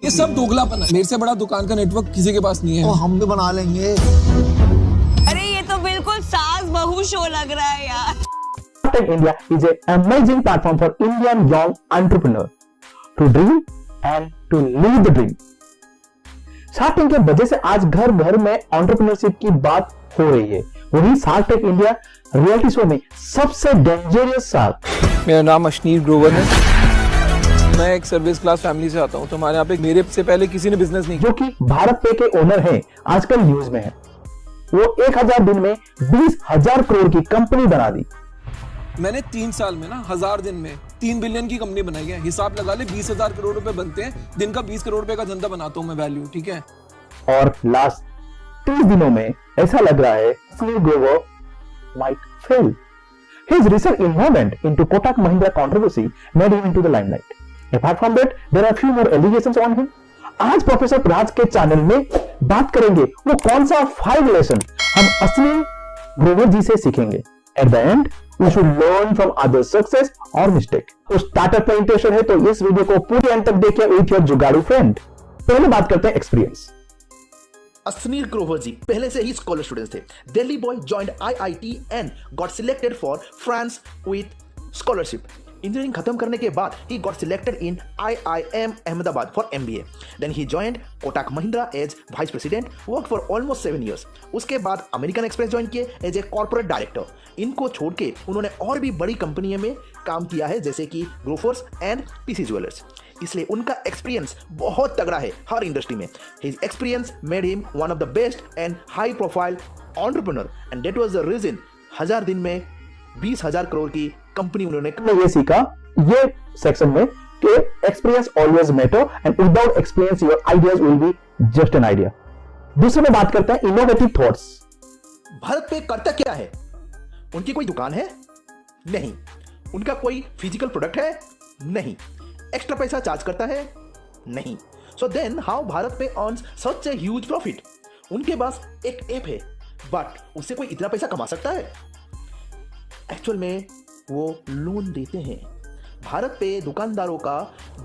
ये सब दोगलापन है। मेरे से बड़ा दुकान का नेटवर्क किसी के पास नहीं है। तो हम भी बना लेंगे। अरे ये तो बिल्कुल सास बहू शो लग रहा है यार। Tech India is an amazing platform for Indian young entrepreneur to dream and to live the dream. Shark tank की वजह से आज घर घर में एंटरप्रेन्योरशिप की बात हो रही है। वही shark tank India reality show में सबसे डेंजरस शार्क। मेरा नाम अश्नीर ग्रोवर है। मैं एक सर्विस क्लास फैमिली से आता हूँ, तो हमारे यहाँ पे मेरे से पहले किसी ने बिजनेस नहीं जो कि भारत पे के ओनर हैं, आजकल न्यूज में है। वो 1000 दिन में 20,000 करोड़ की कंपनी बना दी। मैंने 3 साल में ना 1000 दिन में 3 बिलियन की कंपनी बनाई है। हिसाब लगा ले 20,000 करोड़ रुपए बनते हैं, दिन का 20 करोड़ रुपए का धंधा बनाता हूँ मैं वैल्यू, ठीक है। और लास्ट 30 दिनों में ऐसा लग रहा है Ashneer Grover might fail. His recent involvement into Kotak Mahindra controversy made him into the limelight. Apart from that, there are few more allegations on him. आज प्रोफेसर राज के चैनल में बात करेंगे वो कौन सा 5 लेसन हम अश्नीर ग्रोवर जी से सीखेंगे। At the end, we should learn from other success or mistake. तो स्टार्टअप का इंटरेस्ट है तो इस वीडियो को पूरे अंत तक देखिए विथ योर जुगाड़ू फ्रेंड। पहले बात करते हैं एक्सपीरियंस। अश्नीर ग्रोवर जी पहले से ही स्कॉलर स्टूडेंट्स थे। Delhi boy joined IIT and got selected for France with scholarship. Engineering खत्म करने के बाद ही got selected in IIM Ahmedabad for MBA। Then he joined Kotak Mahindra as vice president, work for almost 7 years। उसके बाद अमेरिकन एक्सप्रेस ज्वाइन किए as a corporate director. इनको छोड़ के उन्होंने और भी बड़ी कंपनियों में काम किया है, जैसे कि ग्रोफर्स एंड PC ज्वेलर्स। इसलिए उनका एक्सपीरियंस बहुत तगड़ा है हर इंडस्ट्री में। His experience made him one of the best and high profile entrepreneur and that was the reason 1000 दिन में 20,000 करोड़ की कंपनी उन्होंने ये सीखा ये सेक्शन में कि experience always matter and without experience your ideas will be just an idea. दूसरे में बात करते हैं इनोवेटिव थॉट्स। भारत पे करता क्या है? उनकी कोई दुकान है? नहीं। उनका कोई फिजिकल प्रोडक्ट है? नहीं। एक्स्ट्रा पैसा चार्ज करता है? नहीं। सो देन हाउ भारत पे earns such a huge profit? उनके पास एक ऐप है, बट उससे कोई इतना पैसा कमा सकता है? एक्चुअल में वो लोन देते हैं। भारत पे दुकानदारों का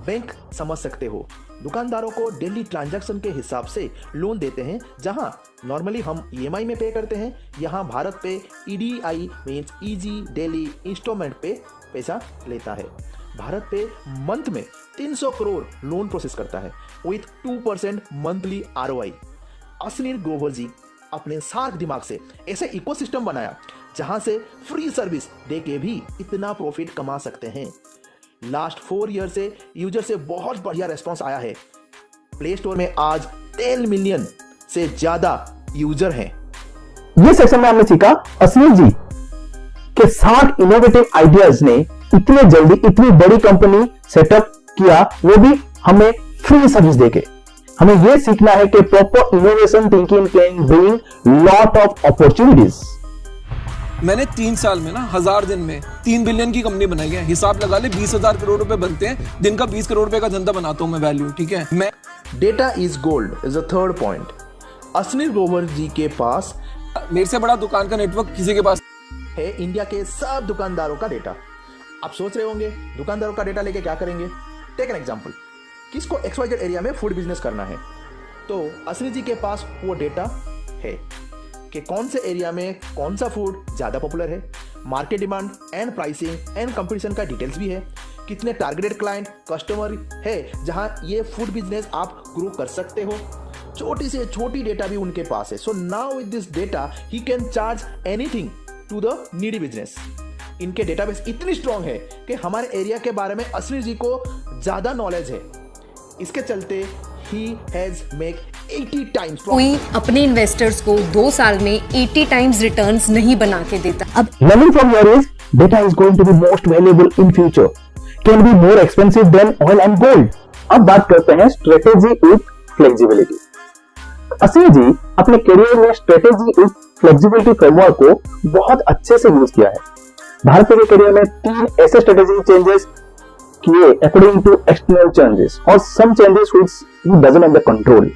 बैंक समझ सकते हो। दुकानदारों को डेली ट्रांजैक्शन के हिसाब से लोन देते हैं। जहां नॉर्मली हम EMI में पे करते हैं, यहां BharatPe EDI means easy daily instalment पे पैसा लेता है। भारत पे मंथ में 300 करोड़ लोन प्रोसेस करता है with 2% monthly ROI। Ashneer Grover ji अपने शार्क दिमाग से ऐसे इकोसिस्टम बनाया जहां से फ्री सर्विस देके भी इतना प्रॉफिट कमा सकते हैं। लास्ट 4 ईयर से यूजर से बहुत बढ़िया रेस्पॉन्स आया है। प्ले स्टोर में आज 10 मिलियन से ज्यादा यूजर हैं। ये सेक्शन में हमने सीखा अश्नीर जी के शार्क इनोवेटिव आइडियाज ने इतने जल्दी इतनी बड़ी कंपनी सेटअप किया, वो भी हमें फ्री सर्विस देके। हमें यह सीखना है कि proper innovation thinking can bring lot of opportunities. मैंने 3 साल में ना 1000 दिन में 3 बिलियन की कंपनी बनाई है। हिसाब लगा ले 20,000 करोड़ रुपए बनते हैं, दिन का 20 करोड़ रुपए का धंधा बनाता हूँ मैं वैल्यू, ठीक है। मैं data is gold is the third point. Ashneer Grover ji के पास मेरे से बड़ा दुकान का नेटवर्क किसी के पास है इंडिया के सब दुकानदारों का डेटा। आप सोच रहे होंगे दुकानदारों का डेटा लेके क्या करेंगे? टेक एन एग्जांपल, किसको XYZ एरिया में फूड बिजनेस करना है, तो अश्नीर जी के पास वो डेटा है कि कौन से एरिया में कौन सा फूड ज्यादा पॉपुलर है, market demand and pricing and competition का डिटेल्स भी है, कितने टारगेटेड क्लाइंट कस्टमर है जहां ये फूड बिजनेस आप ग्रो कर सकते हो। छोटी से छोटी डेटा भी उनके पास है। So now with this data he can charge anything to the needy business. इनके डेटाबेस इतनी स्ट्रांग है कि हमारे एरिया के बारे में अश्नीर जी को ज्यादा नॉलेज है। इसके चलते ही हैज मेक 80 टाइम्स। कोई अपने इन्वेस्टर्स को 2 साल में 80 टाइम्स रिटर्न्स नहीं बना के देता। अब learning from your age, data is going to be most valuable in future. Can be more expensive than oil and gold. अब बात करते हैं strategy with flexibility. अश्नीर जी अपने करियर में strategy with flexibility फ्रेमवर्क को बहुत अच्छे से यूज किया है। भारत के करियर में 3 ऐसे स्ट्रेटेजी चेंजेस किए अकॉर्डिंग टू एक्सटर्नल चेंजेस और some changes which he doesn't have the control.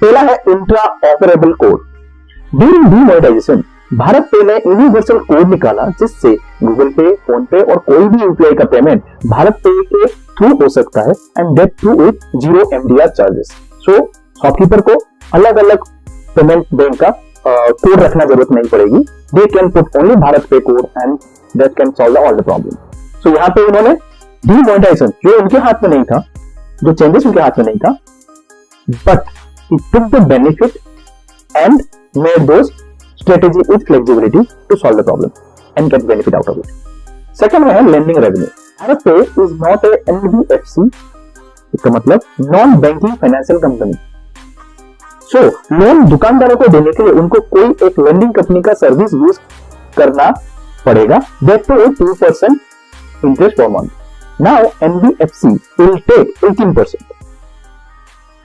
पहला है interoperable code. During demonetisation BharatPe ने यूनिवर्सल कोड निकाला जिससे गूगल पे, फोन पे और कोई भी यूपीआई का पेमेंट भारत पे के थ्रू हो सकता है and that through with 0 MDR charges. So shopkeeper को अलग अलग पेमेंट बैंक का कोड रखना जरूरत नहीं पड़ेगी। They can put only Bharat Pe code and that can solve all the problem. So यहाँ पे उन्होंने डीमोनेटाइजेशन जो उनके हाथ में नहीं था, जो चेंजेस उनके हाथ में नहीं था, but he took the benefit and made those strategy with flexibility to solve the problem and get benefit out of it. Second है lending revenue. भारत पे is not a NBFC, इसका मतलब नॉन बैंकिंग फाइनेंशियल कंपनी। सो loan दुकानदारों को देने के लिए उनको कोई एक लेंडिंग कंपनी का सर्विस यूज करना पड़ेगा, that to 2% interest per month. Now NBFC will take 18%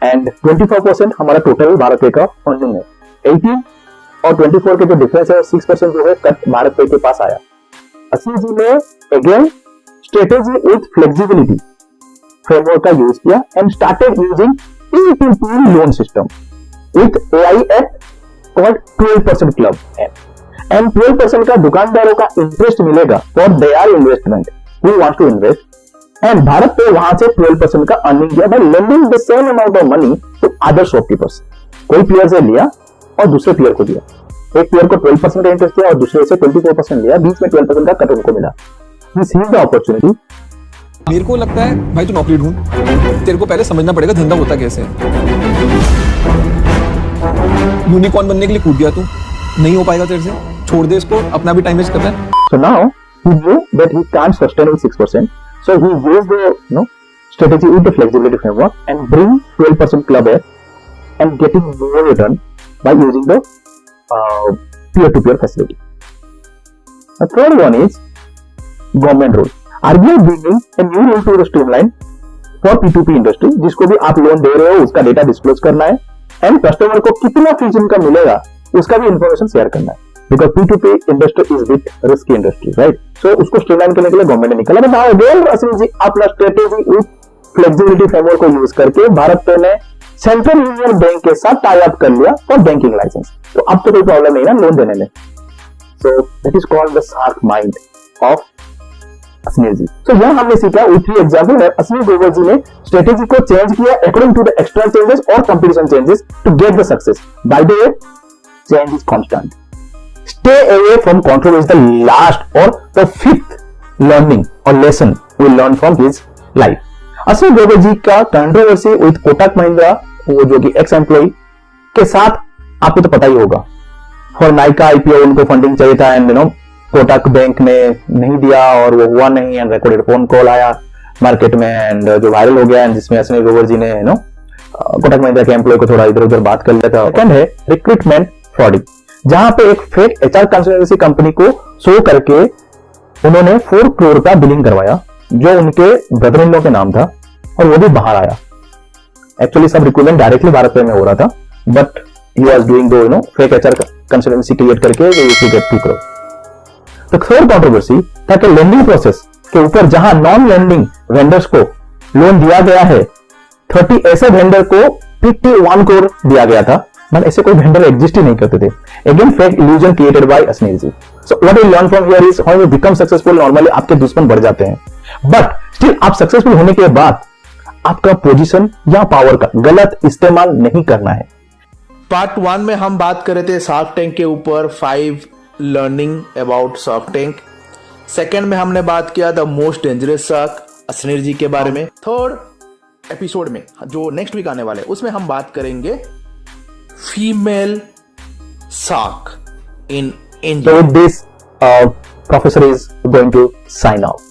and 25% हमारा टोटल भारत पे का फंडिंग है। 18 और 24 के जो डिफरेंस है 6% जो है कट भारत पे के पास आया। असली जी ने again strategy with flexibility framework का यूज किया and started using P2P loan system with AI app called 12% club app and 12% का दुकानदारों का इंटरेस्ट मिलेगा for their investment who wants to invest and BharatPe वहां से 12% का अर्निंग किया by lending the same amount of money to other shopkeepers. कोई player से लिया और दूसरे प्लेयर को दिया, एक प्लेयर को 12% का इंटरेस्ट दिया और दूसरे से 24% लिया, बीच में 12% का कट उनको मिला। This is the opportunity. मेरे को लगता है भाई तू नौकरी ढूंढ, तेरे को पहले समझना पड़ेगा धंधा होता कैसे है। यूनिकॉर्न बनने के लिए कूद दिया तू, नहीं हो पाएगा तेरे से, छोड़ दे इसको, अपना भी टाइम वेस्ट करना है। So now he knew that he can't sustain with 6%. So he used the strategy with the flexibility framework and bring 12% club app and getting more return by using the peer-to-peer facility. The third one is government role. RBI bringing a new rule to the streamline for P2P industry, जिसको भी आप loan दे रहे हो उसका data disclose करना है and customer को कितना फीस इनका मिलेगा उसका भी इंफॉर्मेशन शेयर करना है। Because P2P industry is bit risky industry, right? So उसको स्ट्रीमलाइन करने के लिए गवर्नमेंट ने निकाला। बट नाउ अगेन असीम जी अपना स्ट्रेटेजी विथ फ्लेक्सिबिलिटी फ्रेमवर्क को यूज करके भारत पे ने सेंट्रल यूनियन बैंक के साथ टाई अप कर लिया फॉर बैंकिंग लाइसेंस। तो अब तो कोई प्रॉब्लम नहीं ना लोन देने में। So that is called the sharp mind of Aseem ji. तो यहां हमने सीखा विथ 3 एग्जांपल में असीम ग्रोवर जी ने स्ट्रेटेजी को चेंज किया according to the external changes और competition changes to get the success. By the way change is constant. Stay away from controversy is the last or the 5th learning or lesson we learn from his life. असीम ग्रोवर जी का controversy with Kotak Mahindra, वो जो कि x employ के साथ आपको तो पता ही होगा। फॉर नाइका IPO उनको फंडिंग चाहिए था एंड कोटक बैंक ने नहीं दिया और वो हुआ नहीं एंड रिकॉर्डेड फोन कॉल आया मार्केट में एंड जो वायरल हो गया एंड जिसमें असीम ग्रोवर जी ने कोटक महिंद्रा के एम्प्लॉय को थोड़ा इधर उधर बात कर लिया था। सेकंड है रिक्रूटमेंट फ्रॉडिंग, जहां पे एक फेक HR कंसल्टेंसी कंपनी को शो करके उन्होंने 4 करोड़ का बिलिंग करवाया जो उनके ब्रदर इन लॉ के नाम था और वो भी बाहर आया। एक्चुअली सब रिक्रूटमेंट डायरेक्टली भारत पे में हो रहा था but he was doing two fake HR consultancy create करके they used to get 2 crore. तो थर्ड कंट्रोवर्सी था कि लेंडिंग प्रोसेस के ऊपर जहां नॉन लेंडिंग वेंडर्स को लोन दिया गया है, 30 ऐसे वेंडर को 51 करोड़ दिया गया था बट ऐसे कोई वेंडर एग्जिस्ट ही नहीं करते थे। Again fake illusion created by Aseem ji. So what we learn from here is how you become successful. Normally आपके दुश्मन बढ़ जाते हैं बट स्टिल आप सक्सेसफुल होने के बाद आपका पोजीशन या पावर का गलत इस्तेमाल नहीं करना है। पार्ट 1 में हम बात कर रहे थे शार्क टैंक के ऊपर 5 learning about shark tank. Second में हमने बात किया the most dangerous shark Ashneer ji के बारे में। थर्ड एपिसोड में जो नेक्स्ट वीक आने वाले उसमें हम बात करेंगे female shark in India. So with this, Professor is going to sign off.